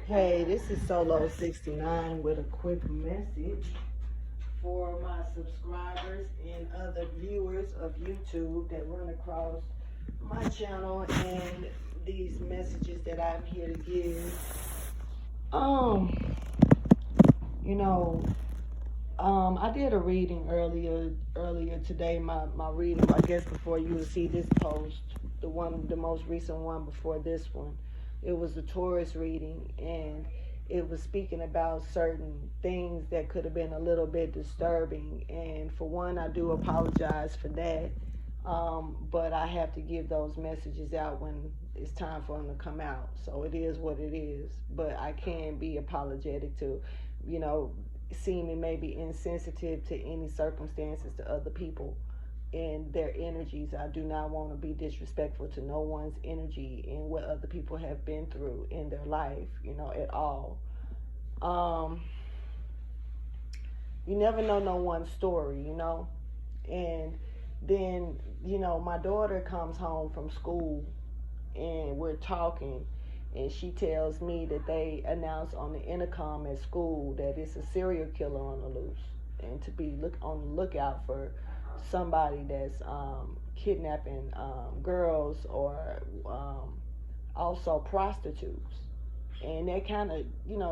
Hey, this is Solo 69 with a quick message for my subscribers and other viewers of YouTube that run across my channel and these messages that I'm here to give. Um, you know, I did a reading earlier today. My reading, I guess, before you will see this post, the most recent one before this one. It was a Taurus reading, and it was speaking about certain things that could have been a little bit disturbing. And for one, I do apologize for that. But I have to give those messages out when it's time for them to come out. So it is what it is. But I can be apologetic to, seeming maybe insensitive to any circumstances to other people and their energies. I do not want to be disrespectful to no one's energy and what other people have been through in their life, at all. You never know no one's story, and then, my daughter comes home from school and we're talking, and she tells me that they announced on the intercom at school that it's a serial killer on the loose, and to be on the lookout for somebody that's kidnapping girls or also prostitutes. And that kind of,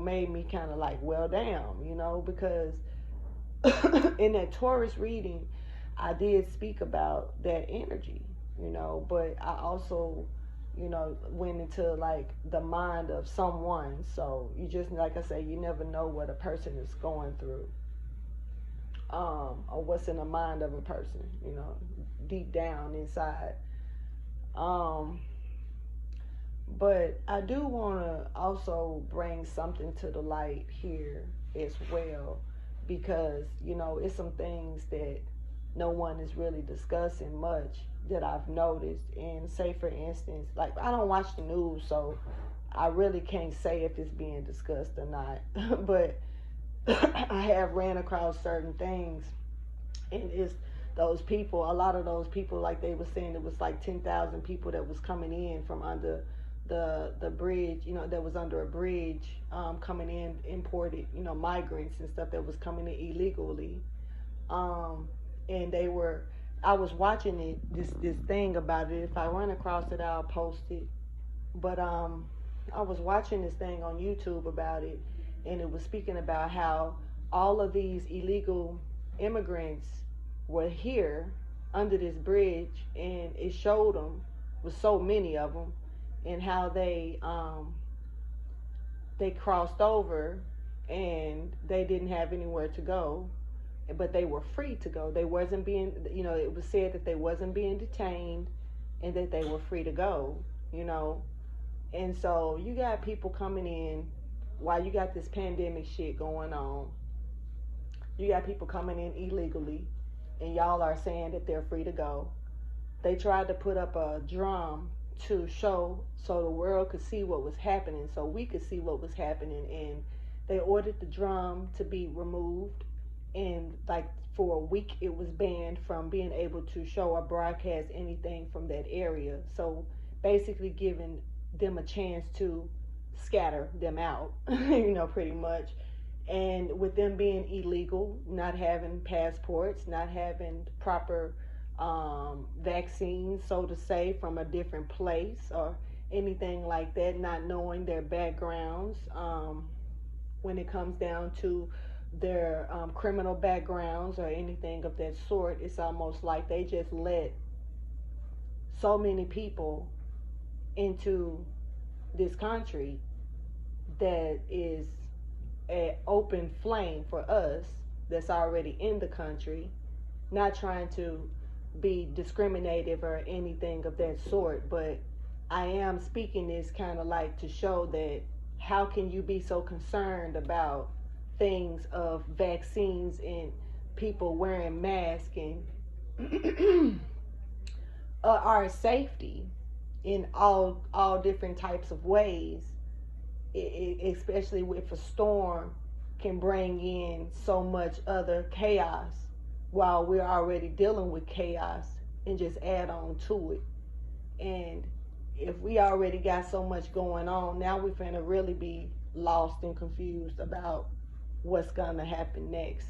made me kind of like, well, damn, because in that Taurus reading, I did speak about that energy, but I also, went into like the mind of someone. So you just, like I say, you never know what a person is going through. Or what's in the mind of a person, deep down inside. But I do want to also bring something to the light here as well, because, it's some things that no one is really discussing much that I've noticed. And say, for instance, like, I don't watch the news, so I really can't say if it's being discussed or not. But I have ran across certain things, and it's those people, a lot of those people, like they were saying, it was like 10,000 people that was coming in from under the bridge, that was under a bridge, coming in, imported, migrants and stuff that was coming in illegally. And I was watching it, this thing about it. If I run across it, I'll post it. But I was watching this thing on YouTube about it, and it was speaking about how all of these illegal immigrants were here under this bridge, and it showed them with so many of them, and how they crossed over, and they didn't have anywhere to go, but they were free to go. They wasn't being, it was said that they wasn't being detained, and that they were free to go, And so you got people coming in while you got this pandemic shit going on. You got people coming in illegally, and y'all are saying that they're free to go. They tried to put up a drum to show, so the world could see what was happening, so we could see what was happening, and they ordered the drum to be removed, and like for a week it was banned from being able to show or broadcast anything from that area. So basically giving them a chance to scatter them out, pretty much. And with them being illegal, not having passports, not having proper vaccines, so to say, from a different place or anything like that, not knowing their backgrounds, when it comes down to their criminal backgrounds or anything of that sort, it's almost like they just let so many people into this country that is an open flame for us that's already in the country, not trying to be discriminative or anything of that sort, but I am speaking this kind of like to show that how can you be so concerned about things of vaccines and people wearing masks and our safety in all different types of ways, especially if a storm can bring in so much other chaos while we're already dealing with chaos, and just add on to it. And if we already got so much going on, now we're finna really be lost and confused about what's gonna happen next.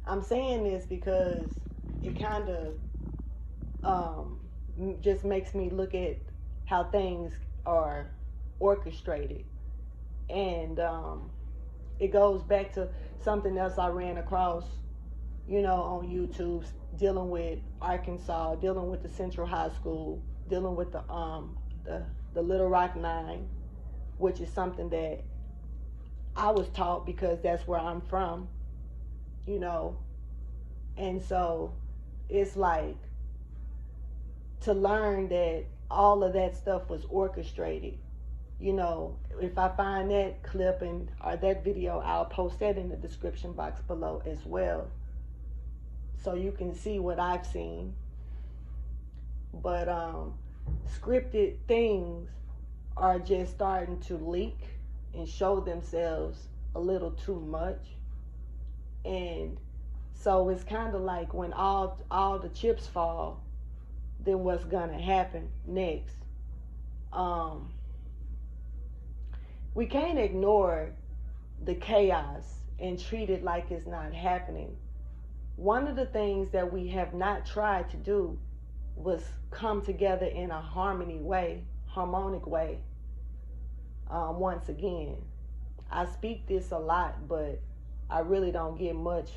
I'm saying this because it kind of just makes me look at how things are orchestrated. And it goes back to something else I ran across, on YouTube, dealing with Arkansas, dealing with the Central High School, dealing with the Little Rock Nine, which is something that I was taught because that's where I'm from, and so it's like to learn that all of that stuff was orchestrated. If I find that clip or that video, I'll post that in the description box below as well, so you can see what I've seen. But scripted things are just starting to leak and show themselves a little too much. And so it's kind of like when all the chips fall, then what's gonna happen next? We can't ignore the chaos and treat it like it's not happening. One of the things that we have not tried to do was come together in a harmonic way. Once again, I speak this a lot, but I really don't get much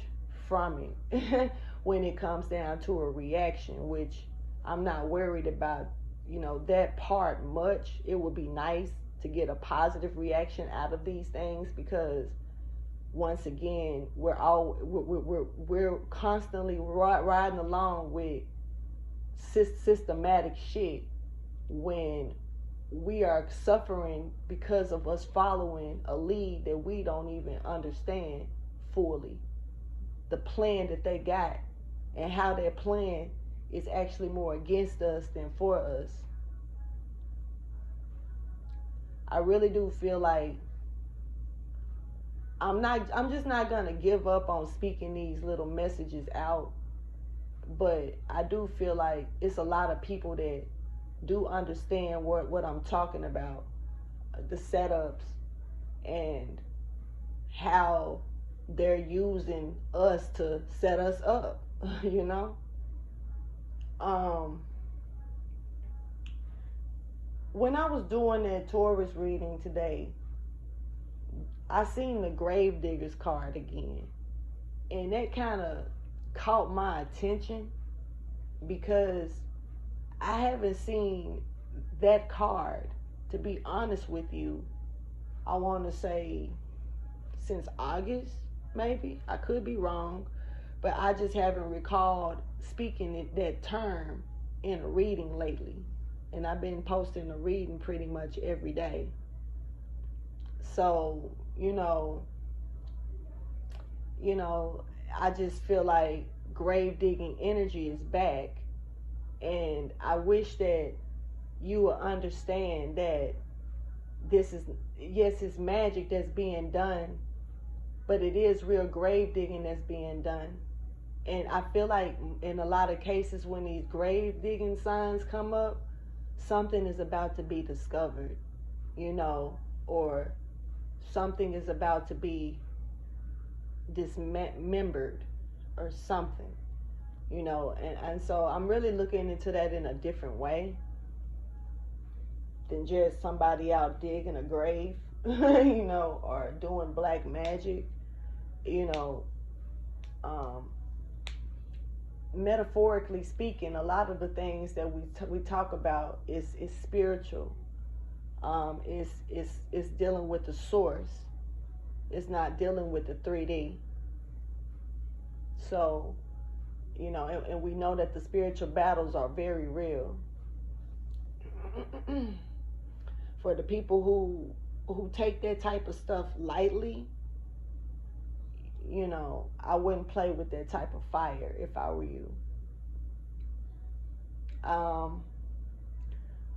from it when it comes down to a reaction, which I'm not worried about, that part much. It would be nice to get a positive reaction out of these things, because once again, we're constantly riding along with systematic shit when we are suffering because of us following a lead that we don't even understand fully. The plan that they got and how their plan is actually more against us than for us. I really do feel like I'm just not gonna give up on speaking these little messages out, but I do feel like it's a lot of people that do understand what I'm talking about, the setups and how they're using us to set us up, When I was doing that Taurus reading today, I seen the Gravediggers card again, and that kind of caught my attention because I haven't seen that card, to be honest with you. I want to say since August, maybe. I could be wrong, but I just haven't recalled speaking that term in a reading lately. And I've been posting a reading pretty much every day. So, I just feel like grave digging energy is back. And I wish that you will understand that this is, yes, it's magic that's being done, but it is real grave digging that's being done. And I feel like in a lot of cases when these grave digging signs come up, something is about to be discovered, or something is about to be dismembered or something, and so I'm really looking into that in a different way than just somebody out digging a grave, or doing black magic, metaphorically speaking. A lot of the things that we talk about is spiritual. It's dealing with the source. It's not dealing with the 3D. So, and we know that the spiritual battles are very real. For the people who take that type of stuff lightly, I wouldn't play with that type of fire if I were you.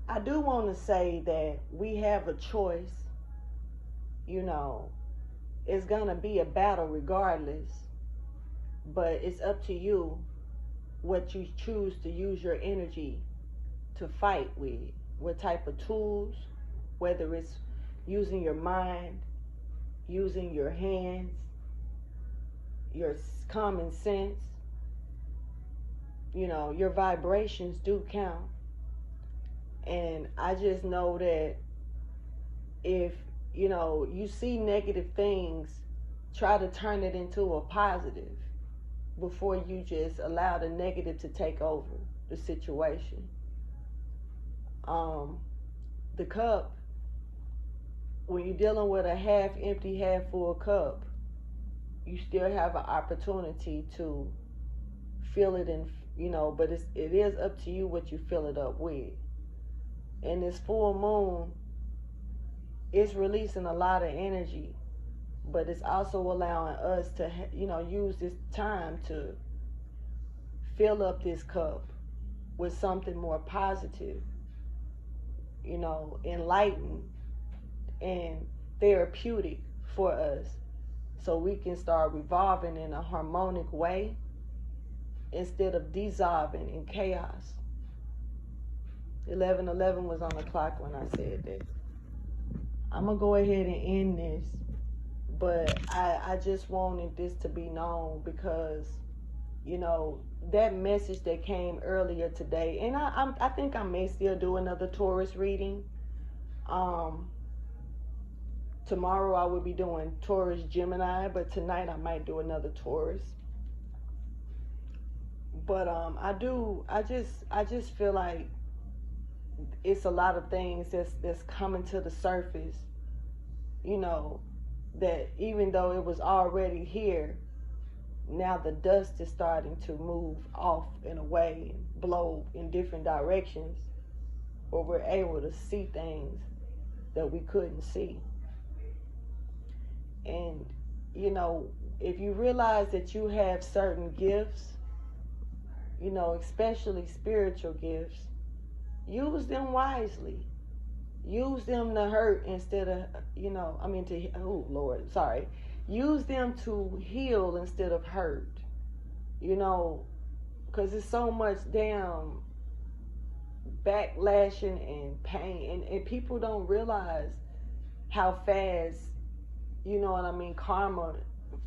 I do want to say that we have a choice. It's going to be a battle regardless, but it's up to you what you choose to use your energy to fight with. What type of tools, whether it's using your mind, using your hands, your common sense. You know, your vibrations do count. And I just know that if, you know, you see negative things, try to turn it into a positive before you just allow the negative to take over the situation. The cup, when you're dealing with a half empty, half full cup, you still have an opportunity to fill it in, you know, but it is up to you what you fill it up with. And this full moon, it's releasing a lot of energy, but it's also allowing us to, you know, use this time to fill up this cup with something more positive, you know, enlightened and therapeutic for us, so we can start revolving in a harmonic way instead of dissolving in chaos. 11:11 was on the clock when I said that. I'm gonna go ahead and end this, but I just wanted this to be known because, you know, that message that came earlier today, and I think I may still do another Taurus reading. Tomorrow I will be doing Taurus Gemini, but tonight I might do another Taurus. But I just feel like it's a lot of things that's coming to the surface, you know, that even though it was already here, now the dust is starting to move off in a way and blow in different directions, where we're able to see things that we couldn't see. And, you know, if you realize that you have certain gifts, you know, especially spiritual gifts, use them wisely. Use them to hurt instead of, you know, use them to heal instead of hurt, you know, because there's so much damn backlashing and pain, and people don't realize how fast, you know what I mean, karma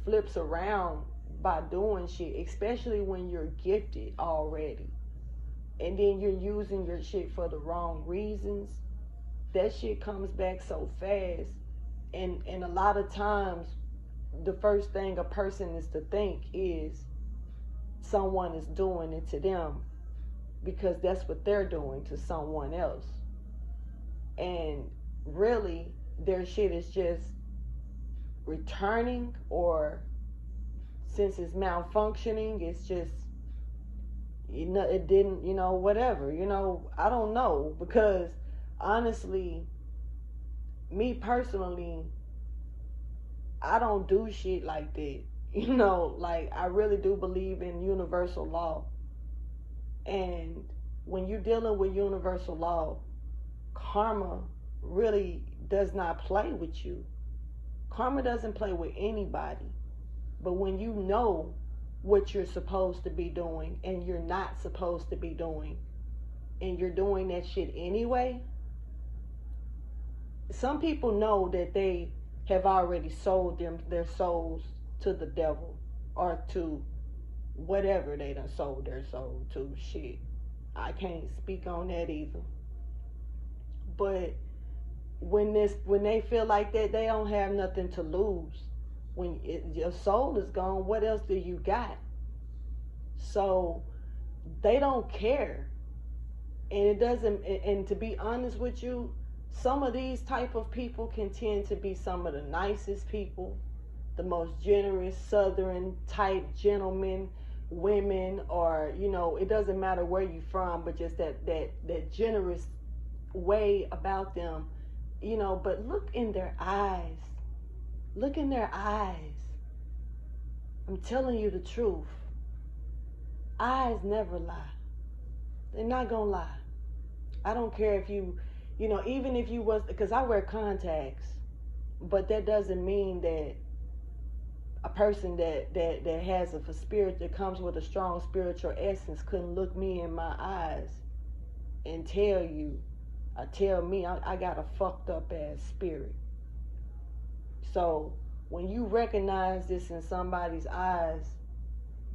flips around by doing shit, especially when you're gifted already. And then you're using your shit for the wrong reasons. That shit comes back so fast. And a lot of times, the first thing a person is to think is someone is doing it to them, because that's what they're doing to someone else. And really, their shit is just returning, or since it's malfunctioning, it's just, you know, it didn't, you know, whatever, you know, I don't know, because honestly, me personally, I don't do shit like that, you know, like, I really do believe in universal law. And when you're dealing with universal law, karma really does not play with you. Karma doesn't play with anybody. But when you know what you're supposed to be doing and you're not supposed to be doing, and you're doing that shit anyway, some people know that they have already sold their souls to the devil, or to whatever they done sold their soul to. Shit, I can't speak on that either. But when they feel like that, they don't have nothing to lose. When your soul is gone, what else do you got? So they don't care. And it doesn't, and to be honest with you, some of these type of people can tend to be some of the nicest people, the most generous Southern type gentlemen, women, or, you know, it doesn't matter where you're from, but just that generous way about them, you know. But look in their eyes. Look in their eyes. I'm telling you the truth. Eyes never lie. They're not gonna lie. I don't care if you know, even if you was, because I wear contacts, but that doesn't mean that a person that has a spirit that comes with a strong spiritual essence couldn't look me in my eyes and tell me I got a fucked up ass spirit. So when you recognize this in somebody's eyes,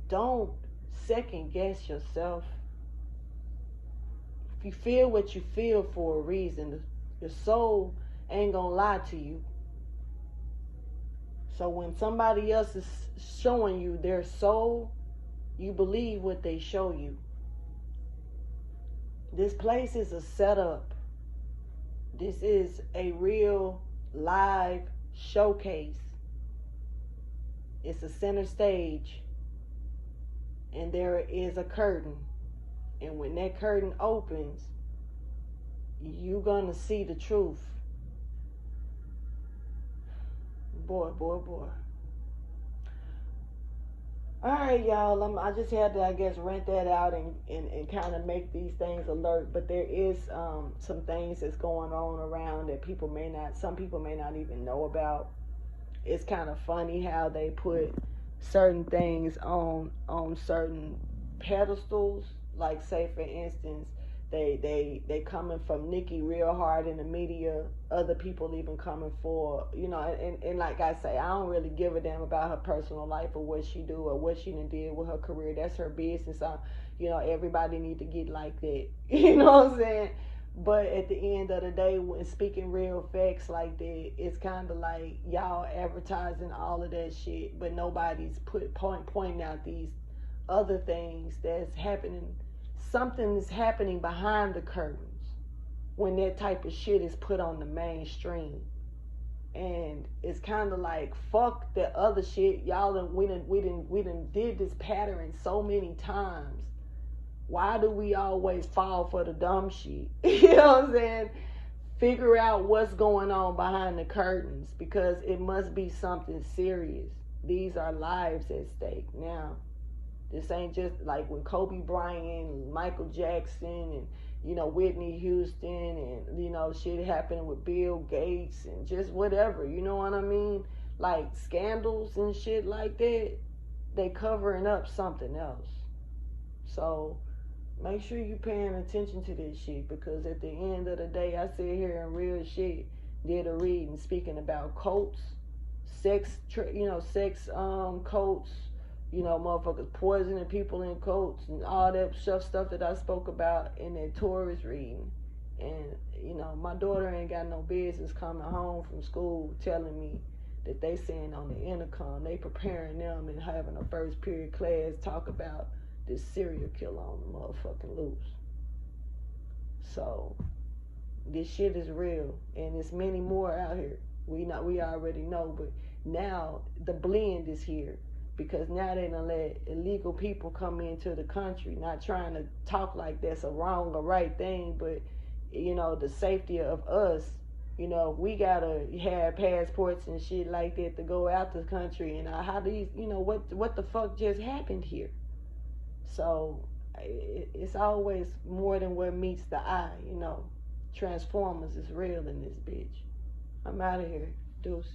don't second guess yourself. If you feel what you feel for a reason, your soul ain't gonna lie to you. So when somebody else is showing you their soul, you believe what they show you. This place is a setup. This is a real live showcase. It's a center stage. And there is a curtain. And when that curtain opens, you're going to see the truth. Boy, boy, boy. All right, y'all. I just had to, I guess, rent that out and kind of make these things alert. But there is some things that's going on around that some people may not even know about. It's kind of funny how they put certain things on certain pedestals. Like, say, for instance, they coming from Nikki real hard in the media. Other people even coming for, and like I say, I don't really give a damn about her personal life or what she do or what she done did with her career. That's her business. Everybody need to get like that. You know what I'm saying? But at the end of the day, when speaking real facts like that, it's kind of like y'all advertising all of that shit, but nobody's pointing out these other things that's happening. Something is happening behind the curtains when that type of shit is put on the mainstream. And it's kind of like, fuck the other shit. Y'all, we done did this pattern so many times. Why do we always fall for the dumb shit? You know what I'm saying? Figure out what's going on behind the curtains, because it must be something serious. These are lives at stake now. This ain't just like when Kobe Bryant, Michael Jackson, and Whitney Houston, and shit happening with Bill Gates and just whatever. You know what I mean? Like scandals and shit like that. They covering up something else. So make sure you paying attention to this shit, because at the end of the day, I sit here and real shit did a reading speaking about cults, sex cults. Motherfuckers poisoning people in cults and all that stuff that I spoke about in that tourist reading. And, my daughter ain't got no business coming home from school telling me that they saying on the intercom, they preparing them and having a first period class talk about this serial killer on the motherfucking loose. So, this shit is real. And there's many more out here. We already know, but now the blend is here. Because now they done let illegal people come into the country, not trying to talk like that's a wrong or right thing, but, the safety of us, we gotta have passports and shit like that to go out the country. And how these, what the fuck just happened here? So it's always more than what meets the eye, Transformers is real in this bitch. I'm out of here. Deuces.